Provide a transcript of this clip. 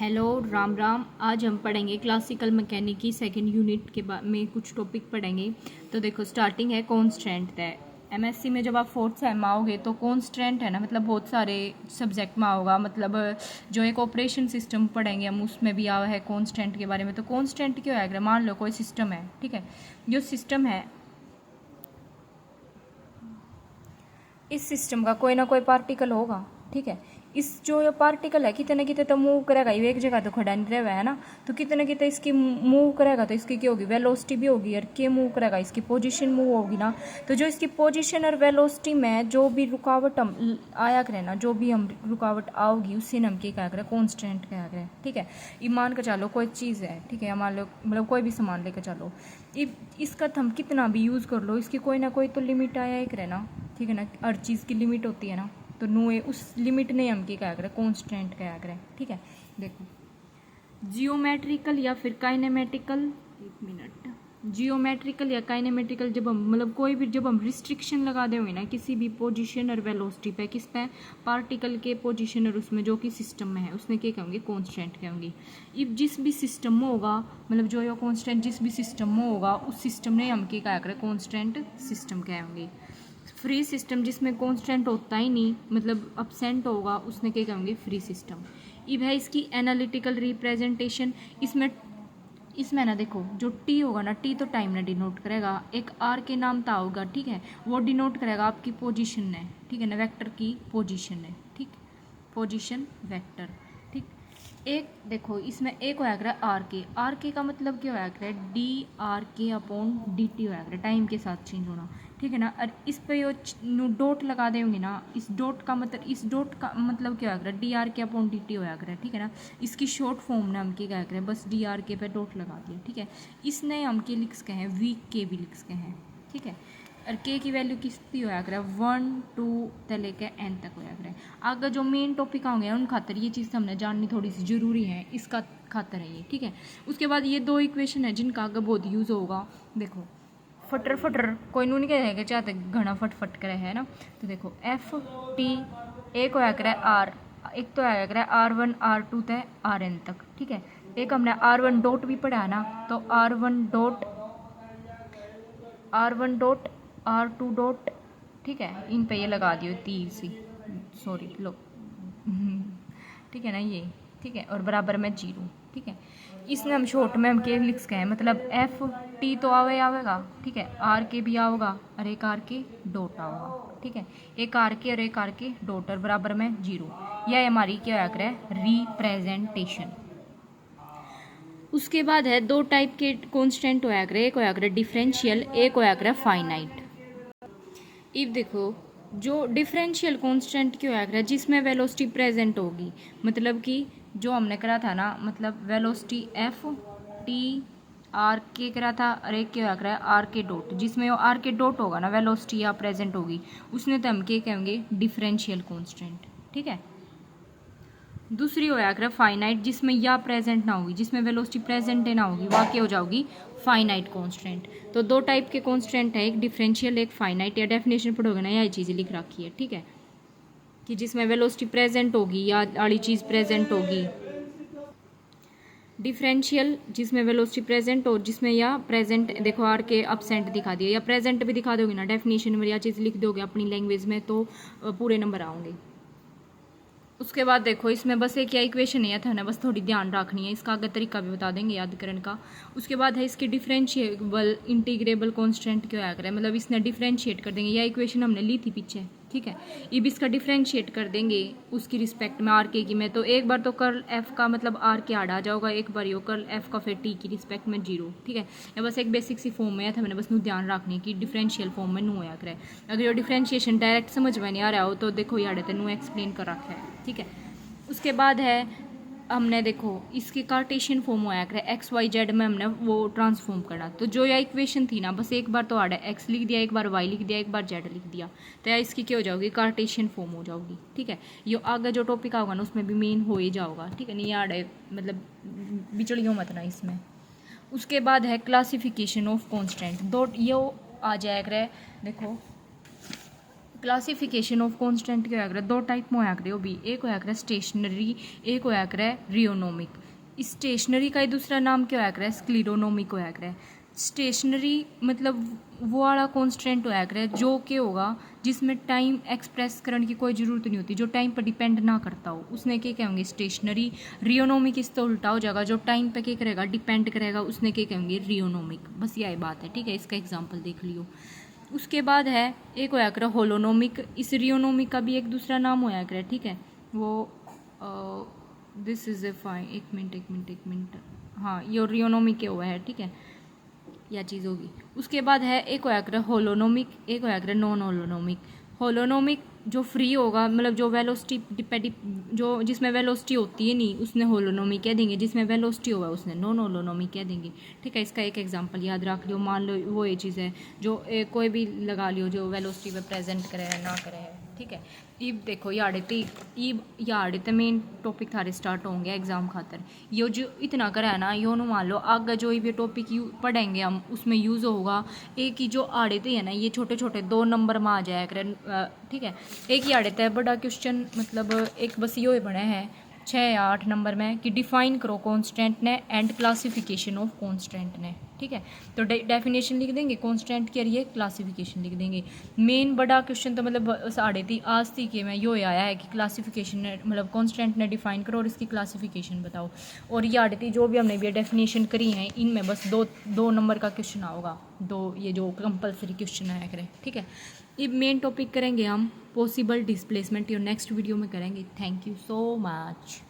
Hello Ram Ram. आज हम पढ़ेंगे क्लासिकल मैकेनिक की सेकंड यूनिट के में कुछ टॉपिक पढ़ेंगे। तो देखो स्टार्टिंग है कॉन्स्टेंट है। एमएससी में जब आप फोर्थ सेम आओगे तो कॉन्स्टेंट है ना, मतलब बहुत सारे सब्जेक्ट में होगा। मतलब जो एक ऑपरेशन सिस्टम पढ़ेंगे हम, उसमें भी आया है कॉन्स्टेंट के बारे में। तो कॉन्स्टेंट क्यों है? अगर मान लो कोई सिस्टम है, ठीक है, जो सिस्टम है, इस सिस्टम का कोई ना कोई पार्टिकल होगा, ठीक है। इस जो ये पार्टिकल है कितने कितने तो मूव करेगा, ये एक जगह तो खड़ा नहीं रहेगा, है ना। तो कितने कितने इसकी मूव करेगा तो इसकी क्या होगी? वेलोसिटी भी होगी। और के मूव करेगा, इसकी पोजीशन मूव होगी ना। तो जो इसकी पोजीशन और वेलोसिटी में जो भी रुकावट हम आया करें ना, जो भी हम रुकावट आओगी उससे हम क्या करें? कॉन्स्टेंट क्या करें, ठीक है। ये मान कर चलो कोई चीज़ है, ठीक है, मान लो मतलब कोई भी सामान लेकर चलो, इसका हम कितना भी यूज़ कर लो, इसकी कोई ना कोई तो लिमिट आया ही करे ना, ठीक है ना। हर चीज़ की लिमिट होती है ना। तो नो उस लिमिट ने हम क्या करें? कॉन्स्टेंट क्या करें, ठीक है। देखो जियोमेट्रिकल या फिर काइनेमेटिकल, एक मिनट, जियोमेट्रिकल या काइनेमेटिकल जब हम मतलब कोई भी जब हम रिस्ट्रिक्शन लगा देंगे ना किसी भी पोजीशन और वेलोसिटी पे, किस पे? पार्टिकल के पोजीशन और उसमें जो कि सिस्टम में है उसने क्या कहेंगे? कॉन्स्टेंट कहेंगे। इफ जिस भी सिस्टम में होगा, मतलब जो ये कॉन्स्टेंट जिस भी सिस्टम में होगा उस सिस्टम ने हम क्या करें? कॉन्स्टेंट सिस्टम कहेंगे। फ्री सिस्टम जिसमें कांस्टेंट होता ही नहीं, मतलब अपसेंट होगा, उसने क्या कहेंगे? Free system. अब है इसकी एनालिटिकल रिप्रेजेंटेशन। इसमें ना देखो जो टी होगा ना, टी तो टाइम ने डिनोट करेगा, एक आर के नाम था होगा, ठीक है, वो डिनोट करेगा आपकी पोजीशन ने, ठीक है ना, वेक्टर की पोजीशन है, ठीक, पोजीशन वेक्टर, ठीक। एक देखो इसमें एक होया करे आर के का मतलब क्या होया करे? डी आर के अपॉन डी टी होया करे, टाइम के साथ चेंज होना, ठीक है ना। और इस पे यो डॉट लगा देंगे ना, इस डॉट का मतलब क्या होया करे? डी आर के अपॉन डी टी होया करे, ठीक है ना। इसकी शॉर्ट फॉर्म ने हम क्या करें? बस डी आर के पे डॉट लगा दिया, ठीक है। इसने हम के लिख सके हैं, वी के भी लिख सके हैं, ठीक है। और के की वैल्यू कितनी होया करे? 1 2 से लेके एन तक होया करे। आगे जो मेन टॉपिक होंगे उन खातर ये चीज़ हमने जाननी थोड़ी सी ज़रूरी है, इसका खातर है ये, ठीक है। उसके बाद ये दो इक्वेशन है जिनका आगे बहुत यूज़ होगा। देखो फटर कोई नू नहीं कहेगा चाहते घना फट करे, है ना। तो देखो एफ टी एक होया करे आर, एक तो आया करे R1 R2 से RN तक, ठीक है। एक हमने R1 डॉट भी पढ़ा ना, तो R1 डॉट R2 डॉट, ठीक है, इन पे ये लगा दियो तीर सी, सॉरी लो, ठीक है ना ये, ठीक है, और बराबर में 0, ठीक है। इसमें हम शॉर्ट में हम के लिख सके हैं, मतलब एफ टी तो आवेगा, ठीक है, आर के भी आवेगा और एक आर के डॉट आवेगा, ठीक है, एक आर के और एक आर के डॉट और बराबर में 0। यह हमारी क्या होया करे? रिप्रेजेंटेशन। उसके बाद है दो टाइप के कॉन्स्टेंट होया करे, एक होया करे डिफरेंशियल, एक होया करे फाइनाइट। इफ देखो जो डिफरेंशियल कांस्टेंट क्यों आया करा? जिसमें वेलोसिटी प्रेजेंट होगी, मतलब कि जो हमने करा था ना, मतलब वेलोसिटी एफ टी आर के करा था, और एक क्या करा? आर के डॉट, जिसमें वो आर के डॉट होगा ना वेलोसिटी या प्रेजेंट होगी, उसने तो हम क्या कहेंगे? डिफरेंशियल कांस्टेंट, ठीक है। दूसरी होया करा फाइनाइट, जिसमें या प्रेजेंट ना होगी, जिसमें वेलोसिटी प्रेजेंट ना होगी, वह क्या हो जाओगी? Finite constant. तो दो टाइप के कांस्टेंट है, एक डिफरेंशियल एक फाइनाइट। या डेफिनेशन पढ़ोगे ना, यही चीज़ लिख रखी है, ठीक है, कि जिसमें वेलोसिटी प्रेजेंट होगी या आड़ी चीज़ प्रेजेंट होगी। डिफरेंशियल जिसमें वेलोसिटी प्रेजेंट हो, जिसमें या प्रेजेंट, देखो आर के अपसेंट दिखा दिया, या प्रेजेंट भी दिखा दोगे ना डेफिनेशन में, या चीज़ लिख दोगे अपनी लैंग्वेज में, तो पूरे नंबर आओगे। उसके बाद देखो इसमें बस एक या इक्वेशन है था ना, बस थोड़ी ध्यान रखनी है, इसका आगे तरीका भी बता देंगे याद करने का। उसके बाद है इसकी डिफरेंशिएबल इंटीग्रेबल कांस्टेंट क्यों आया करे, मतलब इसने डिफरेंशिएट कर देंगे, या इक्वेशन हमने ली थी पीछे, ठीक है। ये भी इसका डिफरेंशिएट कर देंगे उसकी रिस्पेक्ट में आर के की में। तो एक बार तो कर्ल एफ का मतलब आर के आड़ आ जाओगा, एक बार यो कर्ल एफ का फिर टी की रिस्पेक्ट में 0, ठीक है। या बस एक बेसिक सी फॉर्म में था, मैंने बस नू ध्यान रखनी कि डिफरेंशियल फॉर्म में नू होया करे। अगर यो डिफरेंशिएशन डायरेक्ट समझ में नहीं आ रहा हो तो देखो यार नू एक्सप्लेन कर रखा है, ठीक है। उसके बाद है हमने देखो इसकी कार्टेशियन फॉर्म होया करे, एक्स वाई जेड में हमने वो ट्रांसफॉर्म करना। तो जो यह इक्वेशन थी ना, बस एक बार तो आड़ा एक्स लिख दिया, एक बार वाई लिख दिया, एक बार जेड लिख दिया, तो या इसकी क्या हो जाओगी? कार्टेशियन फॉर्म हो जाओगी, ठीक है। ये आगे जो टॉपिक आएगा ना उसमें भी मेन हो ही जाओगा, ठीक है, नहीं आड़े मतलब बिचड़ियों मत ना इसमें। उसके बाद है क्लासिफिकेशन ऑफ कॉन्स्टेंट, दो ये आ जाया करे। देखो क्लासिफिकेशन ऑफ कॉन्स्टेंट क्या होया करे, दो टाइप में होया करे वो भी, एक होया करे स्टेशनरी, एक होया करे रियोनोमिक। स्टेशनरी का ही दूसरा नाम क्या होया करे, स्क्लेरोनोमिक होया करे। स्टेशनरी मतलब वो वाला कॉन्स्टेंट होया करे जो कि होगा जिसमें टाइम एक्सप्रेस करने की कोई ज़रूरत नहीं होती, जो टाइम पर डिपेंड ना करता हो, उसने क्या कहेंगे स्टेशनरी। रियोनोमिक इस तो उल्टा हो जाएगा, जो टाइम पे क्या करेगा डिपेंड करेगा, उसने क्या कहेंगे रियोनोमिक। बस यही बात है, ठीक है, इसका एग्जाम्पल देख लियो। उसके बाद है एक होया करे होलोनोमिक। इस रियोनोमिक का भी एक दूसरा नाम होया करे, ठीक है, वो दिस इज ए फाइन, एक मिनट, हाँ ये रियोनोमिक के हुआ है, ठीक है, यह चीज़ होगी। उसके बाद है एक होया करे होलोनोमिक, एक होया करे नॉन होलोनोमिक। होलोनोमिक जो फ्री होगा, मतलब जो वेलोसिटी जो जिसमें वेलोसिटी होती है नहीं, उसने होलोनोमिक कह देंगे, जिसमें वेलोसिटी होगा उसने नॉन होलोनोमिक कह देंगे, ठीक है। इसका एक एग्जांपल याद रख लियो, मान लो वो ये चीज़ है जो कोई भी लगा लियो जो वेलोसिटी पे प्रेजेंट करे है ना करे है, ठीक है। ईब देखो याड़े मेन टॉपिक थारे स्टार्ट होंगे एग्जाम खातर। यो जो इतना करा है ना, यो मान लो आगे जो ये टॉपिक पढ़ेंगे हम उसमें यूज़ होगा। एक ही जो आड़े थे है ना, ये छोटे छोटे 2 नंबर में आ जाया करें, ठीक है। एक ही आड़े थे बड़ा क्वेश्चन, मतलब एक बस यो बने हैं 6 या 8 नंबर में कि डिफाइन करो कॉन्स्टेंट ने एंड क्लासिफिकेशन ऑफ कॉन्स्टेंट ने, ठीक है। तो डेफिनेशन लिख देंगे कॉन्स्टेंट के लिए, क्लासिफिकेशन लिख देंगे। मेन बड़ा क्वेश्चन तो मतलब साढ़े थी आज थी कि मैं यो आया है कि क्लासिफिकेशन ने मतलब कॉन्स्टेंट ने डिफाइन करो और इसकी क्लासिफिकेशन बताओ। और ये आड़ी थी जो भी हमने भी डेफिनेशन करी है इनमें बस दो नंबर का क्वेश्चन होगा, दो ये जो कंपलसरी क्वेश्चन आया करें, ठीक है। ये मेन टॉपिक करेंगे हम पॉसिबल डिस्प्लेसमेंट, ये नेक्स्ट वीडियो में करेंगे। Thank you so much.